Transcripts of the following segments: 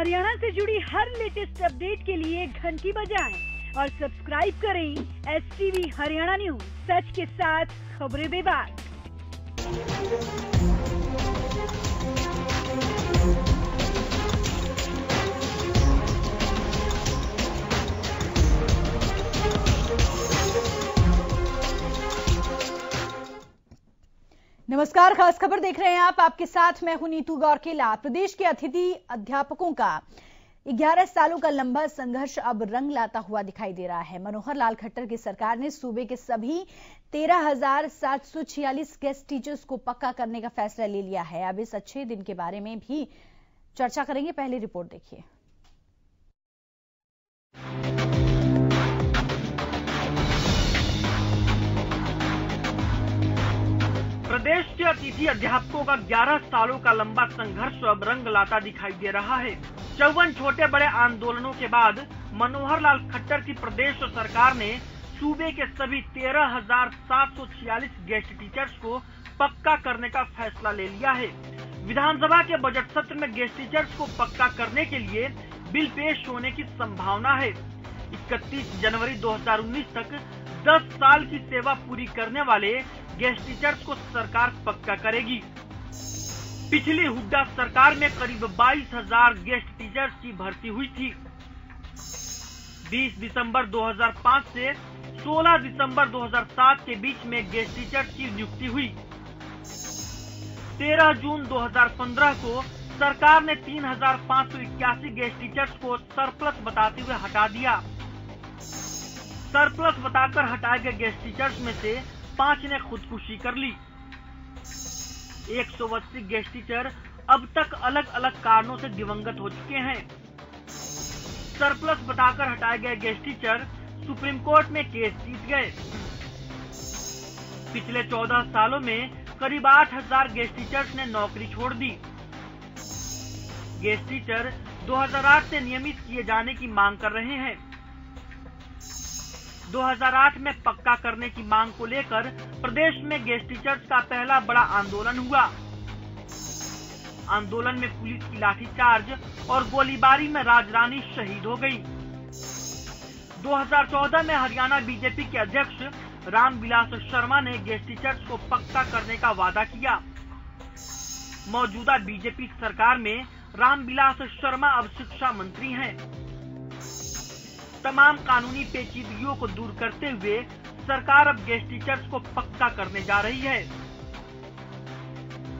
हरियाणा से जुड़ी हर latest update के लिए घंटी बजाएं और सब्सक्राइब करें STV हरियाणा न्यूज, सच के साथ खबरें बेबाक। नमस्कार, खास खबर देख रहे हैं आप। आपके साथ मैं हूं नीतू गौरकेला। प्रदेश के अतिथि अध्यापकों का 11 सालों का लंबा संघर्ष अब रंग लाता हुआ दिखाई दे रहा है। मनोहर लाल खट्टर की सरकार ने सूबे के सभी 13,746 गेस्ट टीचर्स को पक्का करने का फैसला ले लिया है। अब इस अच्छे दिन के बारे में भी चर्चा करेंगे। पहले रिपोर्ट देखिए। प्रदेश के अतिथि अध्यापकों का 11 सालों का लंबा संघर्ष अब रंग लाता दिखाई दे रहा है। 54 छोटे बड़े आंदोलनों के बाद मनोहर लाल खट्टर की प्रदेश सरकार ने सूबे के सभी 13,746 गेस्ट टीचर्स को पक्का करने का फैसला ले लिया है। विधानसभा के बजट सत्र में गेस्ट टीचर्स को पक्का करने के लिए बिल पेश होने की संभावना है। 31 जनवरी 2019 तक 10 साल की सेवा पूरी करने वाले गेस्ट टीचर्स को सरकार पक्का करेगी। पिछली हुड्डा सरकार में करीब 22,000 गेस्ट टीचर्स की भर्ती हुई थी। 20 दिसंबर 2005 से 16 दिसंबर 2007 के बीच में गेस्ट टीचर्स की नियुक्ति हुई। 13 जून 2015 को सरकार ने 3,581 गेस्ट टीचर्स को सरप्लस बताते हुए हटा दिया। सरप्लस बताकर हटाए गए गेस्ट टीचर्स में से 5 ने खुदकुशी कर ली। 180 गेस्ट टीचर अब तक अलग अलग कारणों से दिवंगत हो चुके हैं। सरप्लस बताकर हटाए गए गेस्ट टीचर सुप्रीम कोर्ट में केस जीत गए। पिछले 14 सालों में करीब 8,000 गेस्ट टीचर्स ने नौकरी छोड़ दी। गेस्ट टीचर 2008 से नियमित किए जाने की मांग कर रहे हैं। 2008 में पक्का करने की मांग को लेकर प्रदेश में गेस्ट टीचर्स का पहला बड़ा आंदोलन हुआ। आंदोलन में पुलिस की लाठीचार्ज और गोलीबारी में राजरानी शहीद हो गई। 2014 में हरियाणा बीजेपी के अध्यक्ष रामविलास शर्मा ने गेस्ट टीचर्स को पक्का करने का वादा किया। मौजूदा बीजेपी सरकार में रामविलास शर्मा अब शिक्षा मंत्री हैं। तमाम कानूनी पेचीदगियों को दूर करते हुए सरकार अब गेस्ट टीचर्स को पक्का करने जा रही है।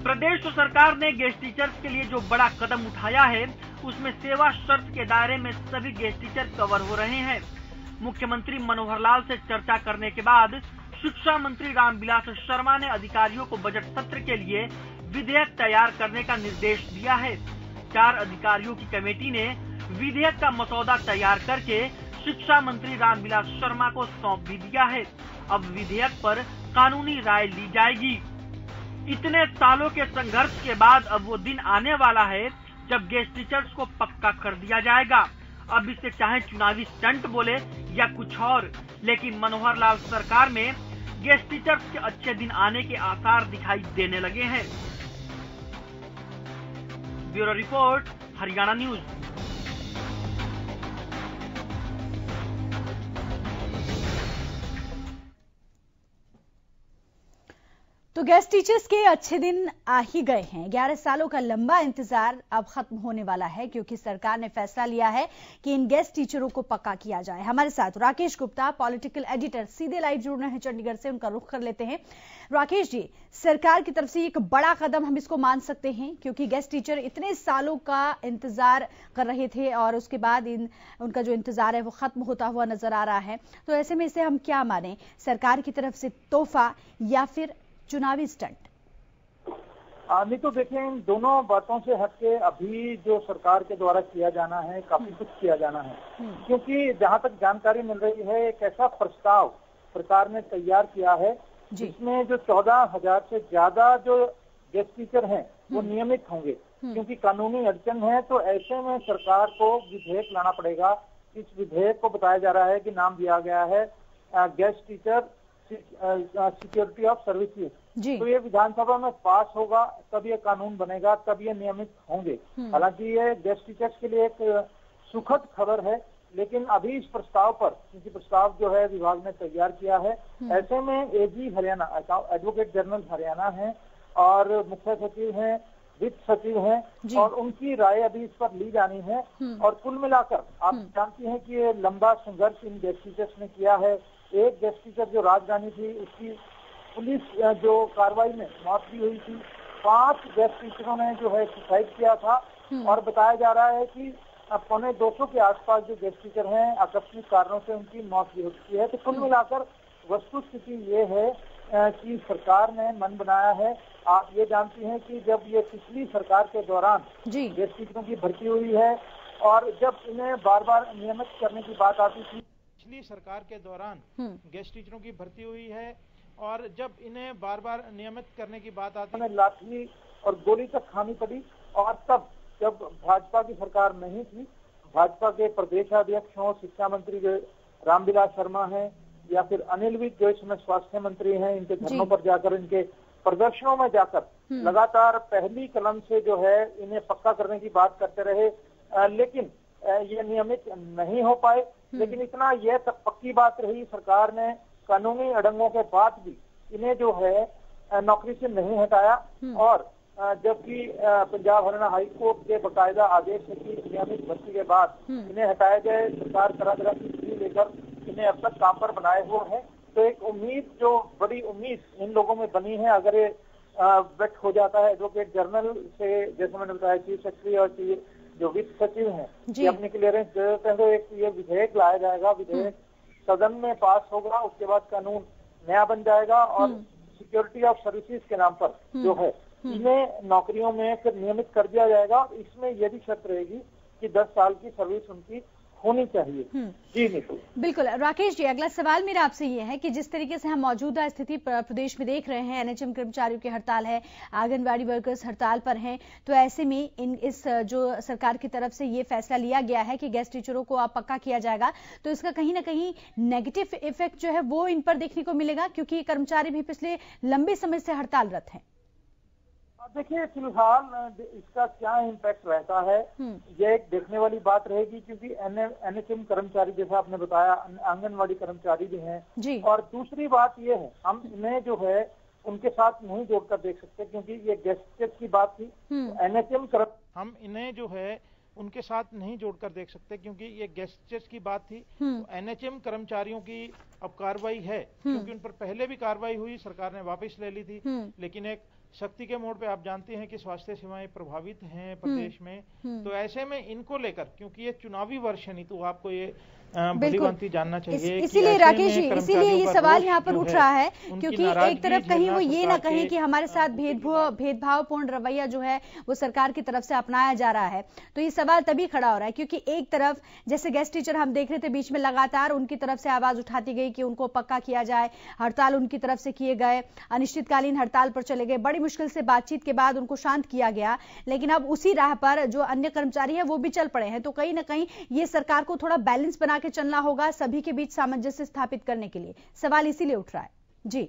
प्रदेश सरकार ने गेस्ट टीचर्स के लिए जो बड़ा कदम उठाया है, उसमें सेवा शर्त के दायरे में सभी गेस्ट टीचर कवर हो रहे हैं। मुख्यमंत्री मनोहर लाल से चर्चा करने के बाद शिक्षा मंत्री रामविलास शर्मा ने अधिकारियों को बजट सत्र के लिए विधेयक तैयार करने का निर्देश दिया है। 4 अधिकारियों की कमेटी ने विधेयक का मसौदा तैयार करके शिक्षा मंत्री रामविलास शर्मा को सौंप भी दिया है। अब विधेयक पर कानूनी राय ली जाएगी। इतने सालों के संघर्ष के बाद अब वो दिन आने वाला है जब गेस्ट टीचर्स को पक्का कर दिया जाएगा। अब इसे चाहे चुनावी स्टंट बोले या कुछ और, लेकिन मनोहर लाल सरकार में गेस्ट टीचर्स के अच्छे दिन आने के आसार दिखाई देने लगे हैं। Bureau report, Haryana news. तो गेस्ट टीचर्स के अच्छे दिन आ ही गए हैं। 11 सालों का लंबा इंतजार अब खत्म होने वाला है, क्योंकि सरकार ने फैसला लिया है कि इन गेस्ट टीचरों को पक्का किया जाए। हमारे साथ राकेश गुप्ता, पॉलिटिकल एडिटर, सीधे लाइव जुड़ रहे हैं चंडीगढ़ से। उनका रुख कर लेते हैं। राकेश जी, सरकार की तरफ से एक बड़ा कदम हम इसको मान सकते हैं, क्योंकि गेस्ट टीचर इतने सालों का इंतजार कर रहे थे और उसके बाद उनका जो इंतजार है वो खत्म होता हुआ नजर आ रहा है। तो ऐसे में इसे हम क्या माने, सरकार की तरफ से तोहफा या फिर चुनावी स्टंट? नहीं तो देखें, इन दोनों बातों से हटके अभी जो सरकार के द्वारा किया जाना है, काफी कुछ किया जाना है। क्योंकि जहां तक जानकारी मिल रही है, एक ऐसा प्रस्ताव सरकार ने तैयार किया है जिसमें जो 14,000 से ज्यादा जो गेस्ट टीचर हैं वो नियमित होंगे। क्योंकि कानूनी अड़चन है, तो ऐसे में सरकार को विधेयक लाना पड़ेगा। इस विधेयक को बताया जा रहा है कि नाम दिया गया है guest teacher security of services. जी। तो ये विधानसभा में पास होगा, तब ये कानून बनेगा, तब ये नियमित होंगे। हालांकि ये गेस्ट टीचर्स के लिए एक सुखद खबर है, लेकिन अभी इस प्रस्ताव पर, क्योंकि प्रस्ताव जो है विभाग ने तैयार किया है, ऐसे में एजी हरियाणा, एडवोकेट जनरल हरियाणा है और मुख्य सचिव हैं, वित्त सचिव हैं, और उनकी राय अभी इस पर ली जानी है। और कुल मिलाकर आप जानती हैं कि ये लंबा संघर्ष इन गेस्ट टीचर्स ने किया है। एक गेस्ट टीचर जो राजधानी थी, उसकी पुलिस जो कार्रवाई में मौत भी हुई थी। 5 गेस्ट टीचरों ने जो है सुसाइड किया था, और बताया जा रहा है कि 250 के आसपास जो गेस्ट टीचर हैं, आकस्मिक कारणों से उनकी मौत भी हो चुकी है। तो कुल मिलाकर वस्तु स्थिति ये है कि सरकार ने मन बनाया है। आप ये जानती हैं कि जब ये पिछली सरकार के दौरान गेस्ट टीचरों की भर्ती हुई है, और जब इन्हें बार बार नियमित करने की बात आती थी, पिछली सरकार के दौरान गेस्ट टीचरों की भर्ती हुई है, और जब इन्हें बार बार नियमित करने की बात आती है, लाठी और गोली तक खानी पड़ी। और तब जब भाजपा की सरकार नहीं थी, भाजपा के प्रदेशाध्यक्ष हों, शिक्षा मंत्री रामविलास शर्मा हैं, या फिर अनिल विज जो इसमें स्वास्थ्य मंत्री हैं, इनके घरों पर जाकर, इनके प्रदर्शनों में जाकर लगातार पहली कलम से जो है इन्हें पक्का करने की बात करते रहे, लेकिन ये नियमित नहीं हो पाए। लेकिन इतना यह तक पक्की बात रही, सरकार ने कानूनी अड़ंगों के बाद भी इन्हें जो है नौकरी से नहीं हटाया। और जबकि पंजाब हरियाणा हाई कोर्ट के बकायदा आदेश है कि नियमित भर्ती के बाद इन्हें हटाया जाए, सरकार तरह तरह की स्थिति लेकर इन्हें अब तक काम पर बनाए हुए हैं। तो एक उम्मीद, जो बड़ी उम्मीद इन लोगों में बनी है, अगर ये व्यक्त हो जाता है एडवोकेट जनरल से, जैसे मैंने बताया चीफ सेक्रेटरी और जो वित्त सचिव हैं, ये अपनी क्लियरेंस दे देते हैं, तो एक ये विधेयक लाया जाएगा, विधेयक सदन में पास होगा, उसके बाद कानून नया बन जाएगा, और सिक्योरिटी ऑफ सर्विसेज के नाम पर जो है इन्हें नौकरियों में फिर नियमित कर दिया जाएगा। इसमें यह भी शर्त रहेगी कि 10 साल की सर्विस उनकी होनी चाहिए। जी नीतू, बिल्कुल। राकेश जी, अगला सवाल मेरा आपसे ये है कि जिस तरीके से हम मौजूदा स्थिति प्रदेश में देख रहे हैं, एनएचएम कर्मचारियों की हड़ताल है, आंगनबाड़ी वर्कर्स हड़ताल पर हैं, तो ऐसे में इस जो सरकार की तरफ से ये फैसला लिया गया है कि गेस्ट टीचरों को अब पक्का किया जाएगा, तो इसका कहीं ना कहीं नेगेटिव इफेक्ट जो है वो इन पर देखने को मिलेगा, क्योंकि ये कर्मचारी भी पिछले लंबे समय से हड़तालरत हैं। देखिए, फिलहाल इसका क्या इम्पैक्ट रहता है, ये एक देखने वाली बात रहेगी, क्योंकि एनएचएम कर्मचारी, जैसा आपने बताया, आंगनवाड़ी कर्मचारी भी हैं। और दूसरी बात ये है, हम इन्हें जो है उनके साथ नहीं जोड़कर देख सकते, क्योंकि ये गेस्ट की बात थी। एनएचएम हम इन्हें जो है उनके साथ नहीं जोड़कर देख सकते, क्योंकि ये गेस्टेस की बात थी। एनएचएम कर्मचारियों की अब कार्रवाई है, क्योंकि उन पर पहले भी कार्रवाई हुई, सरकार ने वापस ले ली थी, लेकिन एक शक्ति के मोड़ पे आप जानते हैं कि स्वास्थ्य सेवाएं प्रभावित हैं प्रदेश में। तो ऐसे में इनको लेकर, क्योंकि ये चुनावी वर्ष है, नहीं तो आपको ये भलीभांति जानना चाहिए। इसीलिए राकेश जी, इसीलिए ये सवाल यहाँ पर उठ रहा है, क्योंकि एक तरफ कहीं वो ये ना कहें कि हमारे साथ भेदभावपूर्ण रवैया जो है वो सरकार की तरफ से अपनाया जा रहा है। तो ये सवाल तभी खड़ा हो रहा है क्योंकि एक तरफ जैसे गेस्ट टीचर हम देख रहे थे, बीच में लगातार उनकी तरफ से आवाज उठाती गई कि उनको पक्का किया जाए, हड़ताल उनकी तरफ से किए गए, अनिश्चितकालीन हड़ताल पर चले गए, बड़ी मुश्किल से बातचीत के बाद उनको शांत किया गया। लेकिन अब उसी राह पर जो अन्य कर्मचारी है वो भी चल पड़े हैं। तो कहीं ना कहीं ये सरकार को थोड़ा बैलेंस बना के चलना होगा, सभी के बीच सामंजस्य स्थापित करने के लिए। सवाल इसीलिए उठ रहा है। जी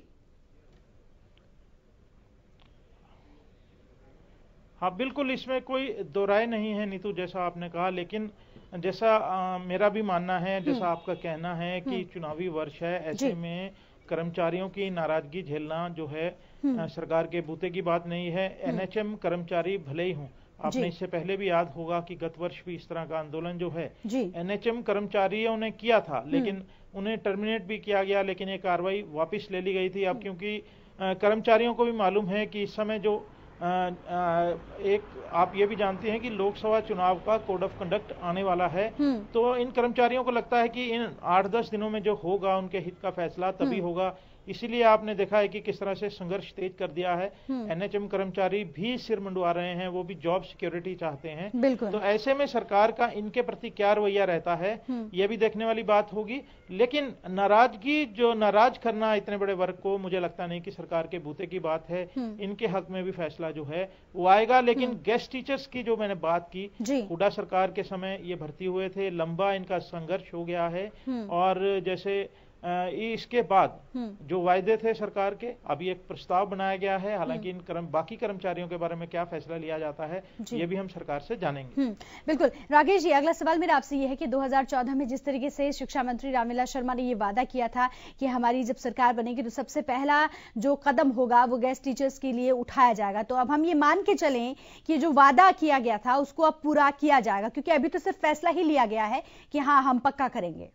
हाँ, बिल्कुल, इसमें कोई दो राय नहीं है नीतू, जैसा आपने कहा। लेकिन जैसा मेरा भी मानना है, जैसा आपका कहना है कि चुनावी वर्ष है, ऐसे में कर्मचारियों की नाराजगी झेलना जो है सरकार के बूते की बात नहीं है। एनएचएम कर्मचारी भले ही हों, आपने इससे पहले भी याद होगा कि गत वर्ष भी इस तरह का आंदोलन जो है एनएचएम कर्मचारियों ने किया था, लेकिन उन्हें टर्मिनेट भी किया गया, लेकिन ये कार्रवाई वापस ले ली गई थी। अब क्योंकि कर्मचारियों को भी मालूम है कि इस समय जो एक आप ये भी जानते हैं कि लोकसभा चुनाव का कोड ऑफ कंडक्ट आने वाला है, तो इन कर्मचारियों को लगता है कि इन 8-10 दिनों में जो होगा उनके हित का फैसला तभी होगा। इसीलिए आपने देखा है कि किस तरह से संघर्ष तेज कर दिया है। एनएचएम कर्मचारी भी सिर मंडवा रहे हैं, वो भी जॉब सिक्योरिटी चाहते हैं। तो ऐसे में सरकार का इनके प्रति क्या रवैया रहता है, यह भी देखने वाली बात होगी। लेकिन नाराजगी, जो नाराज करना इतने बड़े वर्ग को, मुझे लगता नहीं कि सरकार के बूते की बात है। इनके हक में भी फैसला जो है वो आएगा। लेकिन गेस्ट टीचर्स की जो मैंने बात की, हुड्डा सरकार के समय ये भर्ती हुए थे, लंबा इनका संघर्ष हो गया है। और जैसे इसके बाद जो वायदे थे सरकार के, अभी एक प्रस्ताव बनाया गया है। हालांकि इन बाकी कर्मचारियों के बारे में क्या फैसला लिया जाता है ये भी हम सरकार से जानेंगे। बिल्कुल राकेश जी, अगला सवाल मेरा आपसे ये है कि 2014 में जिस तरीके से शिक्षा मंत्री रामविलास शर्मा ने ये वादा किया था कि हमारी जब सरकार बनेगी तो सबसे पहला जो कदम होगा वो गेस्ट टीचर्स के लिए उठाया जाएगा, तो अब हम ये मान के चलें कि जो वादा किया गया था उसको अब पूरा किया जाएगा, क्योंकि अभी तो सिर्फ फैसला ही लिया गया है कि हाँ हम पक्का करेंगे।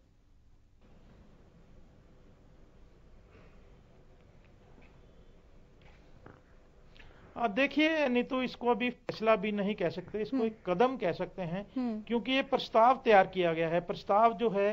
देखिए नीतू, इसको अभी फैसला भी नहीं कह सकते, इसको एक कदम कह सकते हैं, क्योंकि ये प्रस्ताव तैयार किया गया है। प्रस्ताव जो है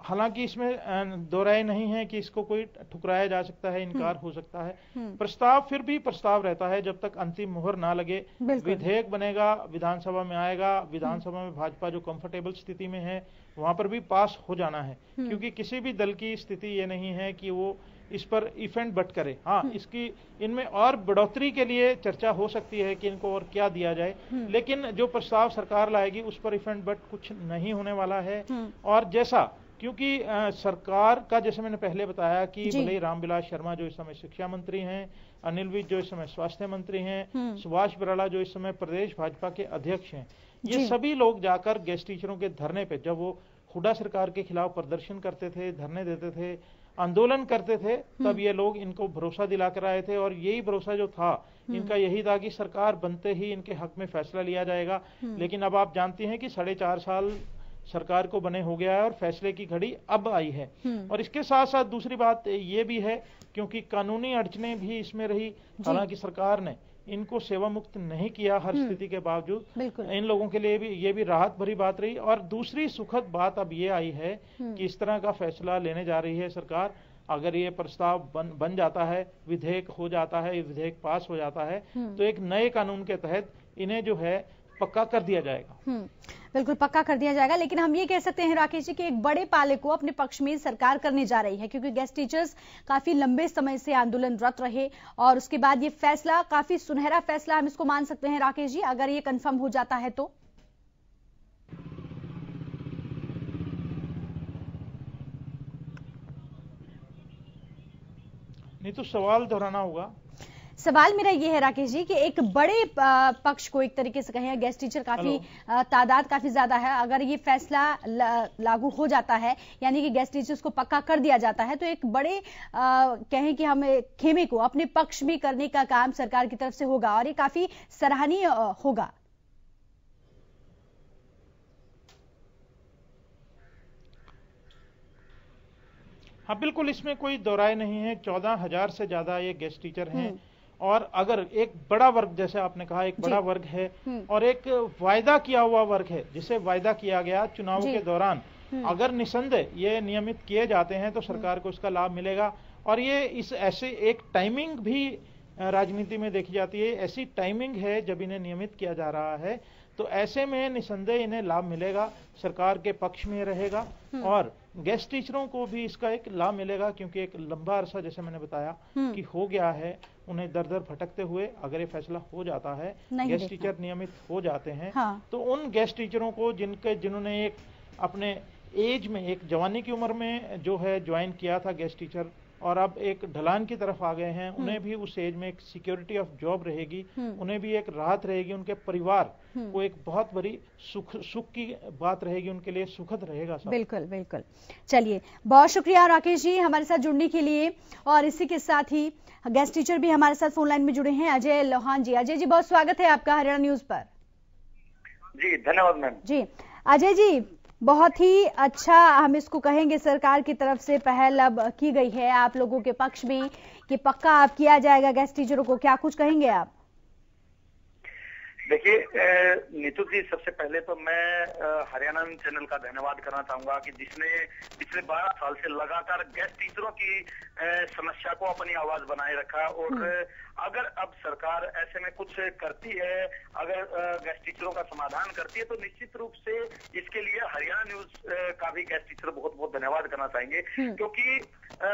हालांकि इसमें दो राय नहीं है कि इसको कोई ठुकराया जा सकता है, इनकार हो सकता है। प्रस्ताव फिर भी प्रस्ताव रहता है जब तक अंतिम मुहर ना लगे। विधेयक बनेगा, विधानसभा में आएगा, विधानसभा में भाजपा जो कंफर्टेबल स्थिति में है वहां पर भी पास हो जाना है, क्योंकि किसी भी दल की स्थिति ये नहीं है कि वो इस पर इफ एंड बट करे। हाँ, इसकी इनमें और बढ़ोतरी के लिए चर्चा हो सकती है कि इनको और क्या दिया जाए, लेकिन जो प्रस्ताव सरकार लाएगी उस पर इफ एंड बट कुछ नहीं होने वाला है। और जैसा, क्योंकि सरकार का, जैसे मैंने पहले बताया कि भले ही रामविलास शर्मा जो इस समय शिक्षा मंत्री हैं, अनिल विज जो इस समय स्वास्थ्य मंत्री हैं, सुभाष बराला जो इस समय प्रदेश भाजपा के अध्यक्ष हैं, ये सभी लोग जाकर गेस्ट टीचरों के धरने पे, जब वो हुड्डा सरकार के खिलाफ प्रदर्शन करते थे, धरने देते थे, आंदोलन करते थे, तब ये लोग इनको भरोसा दिलाकर आए थे। और यही भरोसा जो था इनका यही था कि सरकार बनते ही इनके हक में फैसला लिया जाएगा। लेकिन अब आप जानती हैं कि 4.5 साल सरकार को बने हो गया है और फैसले की घड़ी अब आई है। और इसके साथ साथ दूसरी बात ये भी है, क्योंकि कानूनी अड़चनें भी इसमें रही। हालांकि सरकार ने इनको सेवा मुक्त नहीं किया हर स्थिति के बावजूद, इन लोगों के लिए भी ये भी राहत भरी बात रही। और दूसरी सुखद बात अब ये आई है कि इस तरह का फैसला लेने जा रही है सरकार। अगर ये प्रस्ताव बन जाता है, विधेयक हो जाता है, विधेयक पास हो जाता है, तो एक नए कानून के तहत इन्हें जो है पक्का कर दिया जाएगा। बिल्कुल पक्का कर दिया जाएगा। लेकिन हम ये कह सकते हैं राकेश जी कि एक बड़े पाले को अपने पक्ष में सरकार करने जा रही है, क्योंकि गेस्ट टीचर्स काफी लंबे समय से आंदोलनरत रहे और उसके बाद ये फैसला काफी सुनहरा फैसला हम इसको मान सकते हैं राकेश जी, अगर ये कंफर्म हो जाता है तो। नहीं तो सवाल दोहराना होगा। सवाल मेरा ये है राकेश जी कि एक बड़े पक्ष को एक तरीके से कहें, गेस्ट टीचर काफी तादाद काफी ज्यादा है, अगर ये फैसला लागू हो जाता है यानी कि गेस्ट टीचर्स को पक्का कर दिया जाता है, तो एक बड़े कहें कि हम खेमे को अपने पक्ष में करने का काम सरकार की तरफ से होगा और ये काफी सराहनीय होगा। हाँ बिल्कुल, इसमें कोई दो राय नहीं है। 14,000 से ज्यादा ये गेस्ट टीचर हैं और अगर एक बड़ा वर्ग, जैसे आपने कहा, एक बड़ा वर्ग है और एक वायदा किया हुआ वर्ग है, जिसे वायदा किया गया चुनावों के दौरान, अगर निसंदेह ये नियमित किए जाते हैं तो सरकार को इसका लाभ मिलेगा। और ये इस ऐसे एक टाइमिंग भी राजनीति में देखी जाती है, ऐसी टाइमिंग है जब इन्हें नियमित किया जा रहा है, तो ऐसे में निसंदेह इन्हें लाभ मिलेगा, सरकार के पक्ष में रहेगा और गेस्ट टीचरों को भी इसका एक लाभ मिलेगा, क्योंकि एक लंबा अरसा, जैसे मैंने बताया कि हो गया है उन्हें दर दर भटकते हुए। अगर ये फैसला हो जाता है, गेस्ट टीचर नियमित हो जाते हैं, तो उन गेस्ट टीचरों को जिन्होंने एक अपने एज में, एक जवानी की उम्र में जो है ज्वाइन किया था गेस्ट टीचर और अब एक ढलान की तरफ आ गए हैं, उन्हें भी उस एज में एक सिक्योरिटी ऑफ जॉब रहेगी, उन्हें भी एक राहत रहेगी, उनके परिवार को एक बहुत बड़ी सुख की बात रहेगी, उनके लिए सुखद रहेगा सब। बिल्कुल बिल्कुल। चलिए, बहुत शुक्रिया राकेश जी हमारे साथ जुड़ने के लिए। और इसी के साथ ही गेस्ट टीचर भी हमारे साथ फोन लाइन में जुड़े हैं, अजय लोहान जी। अजय जी, बहुत स्वागत है आपका हरियाणा न्यूज पर। जी धन्यवाद मैम। जी अजय जी, बहुत ही अच्छा हम इसको कहेंगे, सरकार की तरफ से पहल अब की गई है आप लोगों के पक्ष में कि पक्का आप किया जाएगा गेस्ट टीचरों को, क्या कुछ कहेंगे आप? देखिए नीतू जी, सबसे पहले तो मैं हरियाणा चैनल का धन्यवाद करना चाहूंगा कि जिसने पिछले 12 साल से लगातार गेस्ट टीचरों की समस्या को अपनी आवाज बनाए रखा। और अगर अब सरकार ऐसे में कुछ करती है, अगर गेस्ट टीचरों का समाधान करती है, तो निश्चित रूप से इसके लिए हरियाणा न्यूज का भी गेस्ट टीचर बहुत बहुत धन्यवाद करना चाहेंगे, क्योंकि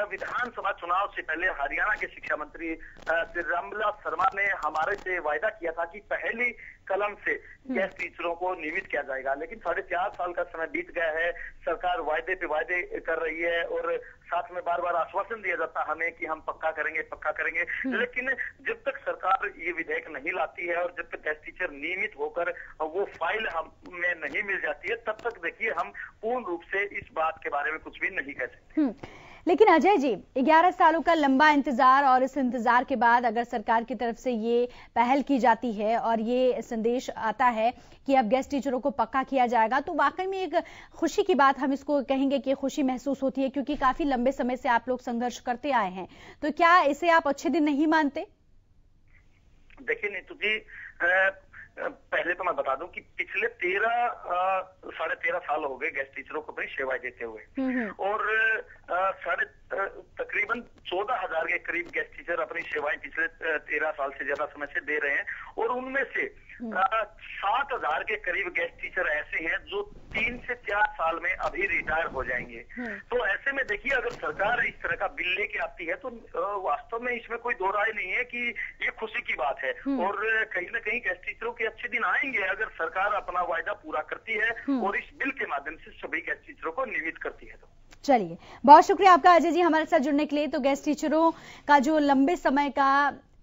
विधानसभा चुनाव से पहले हरियाणा के शिक्षा मंत्री श्री रामविलास शर्मा ने हमारे से वायदा किया था कि पहली कलम से गेस्ट टीचरों को नियमित किया जाएगा। लेकिन 4.5 साल का समय बीत गया है, सरकार वायदे पे वायदे कर रही है और साथ में बार बार आश्वासन दिया जाता है हमें कि हम पक्का करेंगे, लेकिन जब तक सरकार ये विधेयक नहीं लाती है और जब तक गेस्ट टीचर नियमित होकर वो फाइल हमें नहीं मिल जाती है, तब तक देखिए हम पूर्ण रूप से इस बात के बारे में कुछ भी नहीं कह सकते। लेकिन अजय जी, 11 सालों का लंबा इंतजार और इस इंतजार के बाद अगर सरकार की तरफ से ये पहल की जाती है और ये संदेश आता है कि अब गेस्ट टीचरों को पक्का किया जाएगा, तो वाकई में एक खुशी की बात हम इसको कहेंगे कि खुशी महसूस होती है, क्योंकि काफी लंबे समय से आप लोग संघर्ष करते आए हैं। तो क्या इसे आप अच्छे दिन नहीं मानते? देखिए नीतू जी, पहले तो मैं बता दूं कि पिछले 13-13.5 साल हो गए गेस्ट टीचरों को अपनी सेवाएं देते हुए, और तकरीबन 14,000 के करीब गेस्ट टीचर अपनी सेवाएं पिछले 13 साल से ज्यादा समय से दे रहे हैं, और उनमें से 7,000 के करीब गेस्ट टीचर ऐसे हैं जो 3 से 4 साल में अभी रिटायर हो जाएंगे। तो ऐसे में देखिए, अगर सरकार इस तरह का बिल लेके आती है तो वास्तव में इसमें कोई दो राय नहीं है कि ये खुशी की बात है, और कहीं ना कहीं गेस्ट टीचरों के अच्छे दिन आएंगे अगर सरकार अपना वायदा पूरा करती है और इस बिल के माध्यम से सभी गेस्ट टीचरों को नियमित करती है। तो चलिए, बहुत शुक्रिया आपका अजय जी हमारे साथ जुड़ने के लिए। तो गेस्ट टीचरों का जो लंबे समय का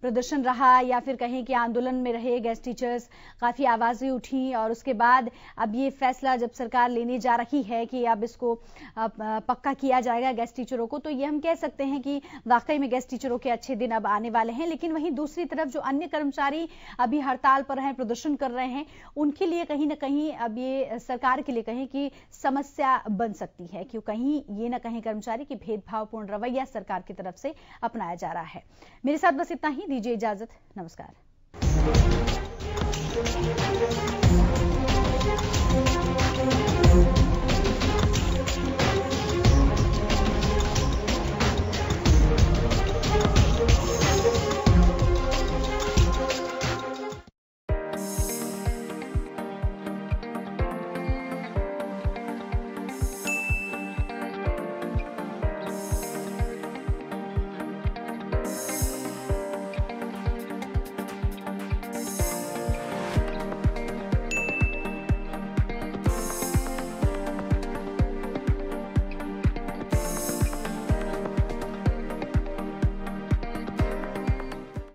प्रदर्शन रहा या फिर कहें कि आंदोलन में रहे गेस्ट टीचर्स, काफी आवाजें उठी और उसके बाद अब ये फैसला जब सरकार लेने जा रही है कि अब इसको पक्का किया जाएगा गेस्ट टीचरों को, तो ये हम कह सकते हैं कि वाकई में गेस्ट टीचरों के अच्छे दिन अब आने वाले हैं। लेकिन वहीं दूसरी तरफ जो अन्य कर्मचारी अभी हड़ताल पर हैं, प्रदर्शन कर रहे हैं, उनके लिए कहीं ना कहीं अब ये सरकार के लिए कहें कि समस्या बन सकती है, क्यों कहीं ये ना कहें कर्मचारी की भेदभावपूर्ण रवैया सरकार की तरफ से अपनाया जा रहा है। मेरे साथ बस इतना ही, दीजिए इजाजत, नमस्कार।